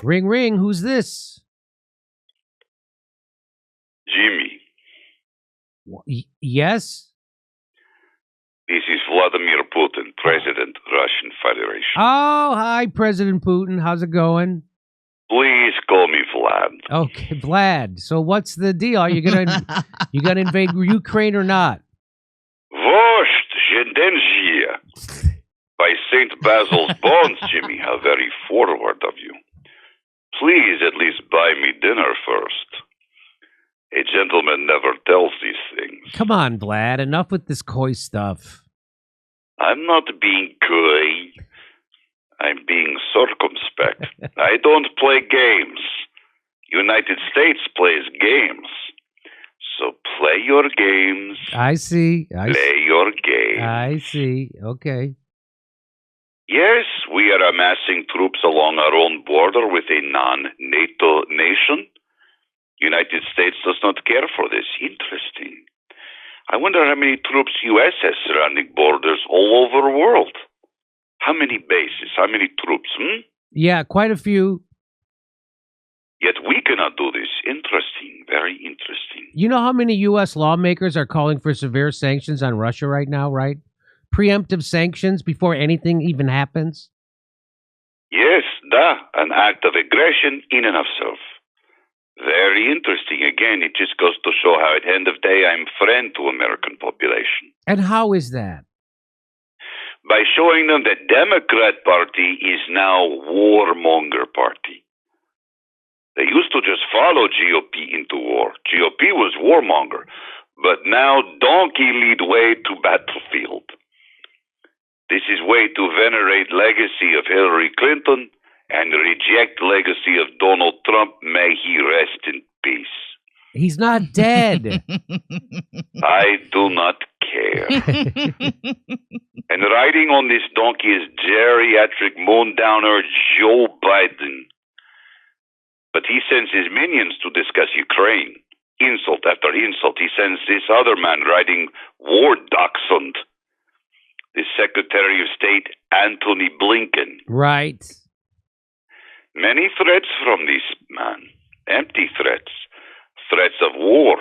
Ring, ring. Who's this? Jimmy. Yes? This is Vladimir Putin, President, Russian Federation. Oh, hi, President Putin. How's it going? Please call me Vlad. Okay, Vlad. So what's the deal? Are you gonna invade Ukraine or not? Vosht Zhendenjia. By St. Basil's Bonds, Jimmy, how very forward of you. Please at least buy me dinner first. A gentleman never tells these things. Come on, Vlad. Enough with this coy stuff. I'm not being coy. I'm being circumspect. I don't play games. United States plays games. So play your games. I see. Play your games. I see. Okay. Yes, we are amassing troops along our own border with a non-NATO nation. United States does not care for this. Interesting. I wonder how many troops U.S. has surrounding borders all over the world. How many bases? How many troops? Yeah, quite a few. Yet we cannot do this. Interesting. Very interesting. You know how many U.S. lawmakers are calling for severe sanctions on Russia right now, right? Preemptive sanctions before anything even happens? Yes, an act of aggression in and of itself. Very interesting. Again, it just goes to show how at the end of the day I'm friend to American population. And how is that? By showing them that Democrat Party is now warmonger party. They used to just follow GOP into war. GOP was warmonger. But now donkey lead way to battlefield. This is way to venerate legacy of Hillary Clinton and reject legacy of Donald Trump. May he rest in peace. He's not dead. I do not care. And riding on this donkey is geriatric moondowner Joe Biden. But he sends his minions to discuss Ukraine. Insult after insult. He sends this other man riding war dachshund. The Secretary of State, Antony Blinken. Right. Many threats from this man. Empty threats. Threats of war.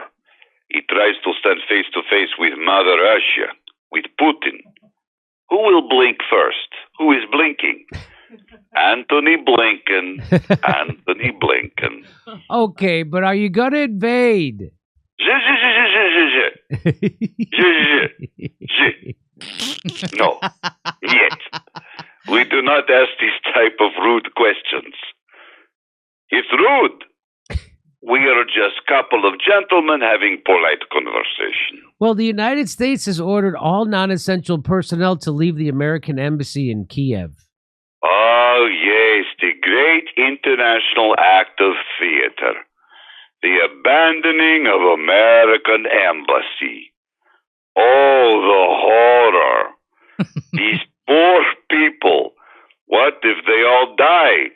He tries to stand face to face with Mother Russia, with Putin. Who will blink first? Who is blinking? Antony Blinken. Antony Blinken. Okay, but are you going to invade? No, yet. We do not ask this type of rude questions. It's rude. We are just couple of gentlemen having polite conversation. Well, the United States has ordered all non-essential personnel to leave the American embassy in Kiev. Oh, yes, the great international act of theater. The abandoning of American embassy. Oh, the horror. These poor people. What if they all die?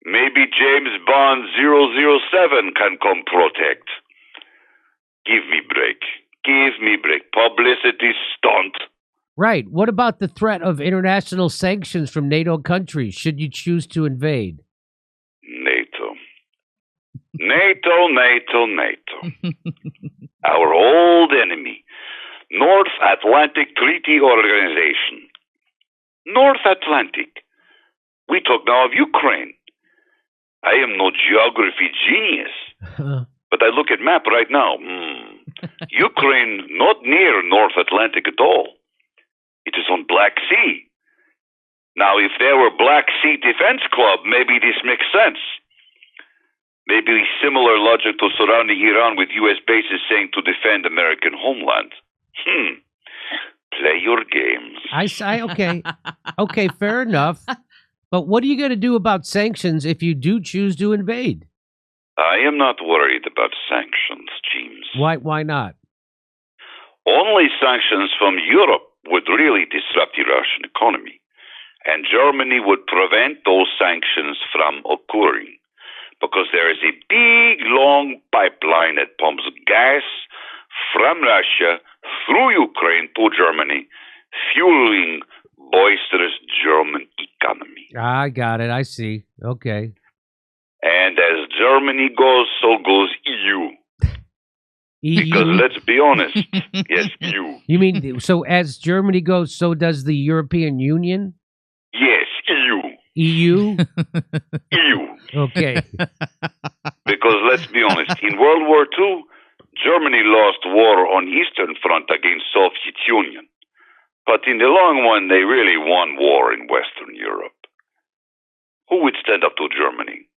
Maybe James Bond 007 can come protect. Give me break. Give me break. Publicity stunt. Right. What about the threat of international sanctions from NATO countries should you choose to invade? NATO. NATO, NATO, NATO. Our old enemy. North Atlantic Treaty Organization. North Atlantic. We talk now of Ukraine. I am no geography genius. But I look at map right now. Ukraine not near North Atlantic at all. It is on Black Sea. Now, if there were Black Sea Defense Club, maybe this makes sense. Maybe similar logic to surrounding Iran with U.S. bases saying to defend American homeland. Play your games. Okay. Okay, fair enough. But what are you going to do about sanctions if you do choose to invade? I am not worried about sanctions, James. Why not? Only sanctions from Europe would really disrupt the Russian economy. And Germany would prevent those sanctions from occurring. Because there is a big, long pipeline that pumps gas from Russia through Ukraine to Germany, fueling boisterous German economy. I got it. I see. Okay. And as Germany goes, so goes EU. Because EU? let's be honest, yes, EU. You mean, so as Germany goes, so does the European Union? Yes, EU. EU? EU. Okay. Because let's be honest, in World War II, Germany lost war on Eastern Front against Soviet Union. But in the long run, they really won war in Western Europe. Who would stand up to Germany?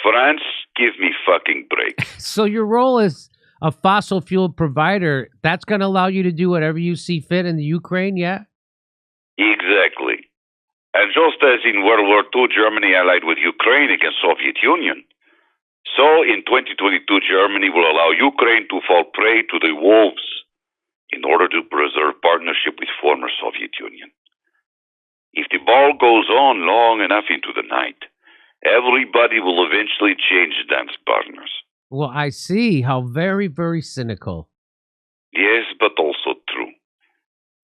France? Give me fucking break. So your role as a fossil fuel provider, that's going to allow you to do whatever you see fit in the Ukraine, yeah? Exactly. And just as in World War II, Germany allied with Ukraine against Soviet Union, so in 2022, Germany will allow Ukraine to fall prey to the wolves in order to preserve partnership with former Soviet Union. If the ball goes on long enough into the night, everybody will eventually change dance partners. Well, I see. How very, very cynical. Yes, but also true.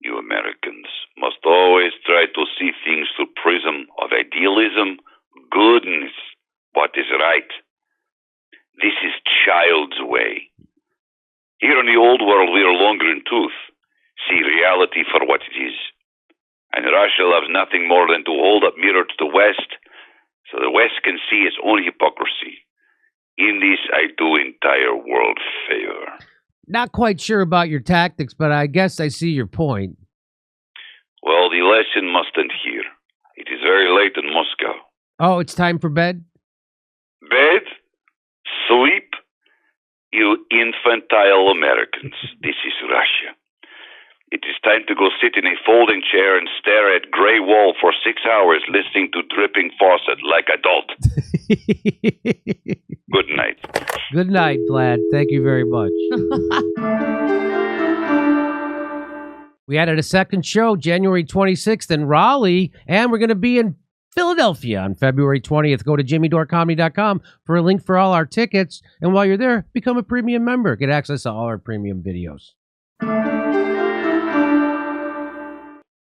You Americans must always try to see things through prism of idealism, goodness, what is right. This is child's way. Here in the old world, we are longer in tooth, see reality for what it is. And Russia loves nothing more than to hold up mirror to the West, so the West can see its own hypocrisy. In this, I do entire world favor. Not quite sure about your tactics, but I guess I see your point. Well, the lesson must end here. It is very late in Moscow. Oh, it's time for bed? Bed? Sleep? You infantile Americans. This is Russia. It is time to go sit in a folding chair and stare at gray wall for 6 hours listening to dripping faucet like adult. Good night. Good night, Vlad. Thank you very much. We added a second show, January 26th in Raleigh, and we're going to be in Philadelphia on February 20th. Go to jimmydorecomedy.com for a link for all our tickets. And while you're there, become a premium member. Get access to all our premium videos.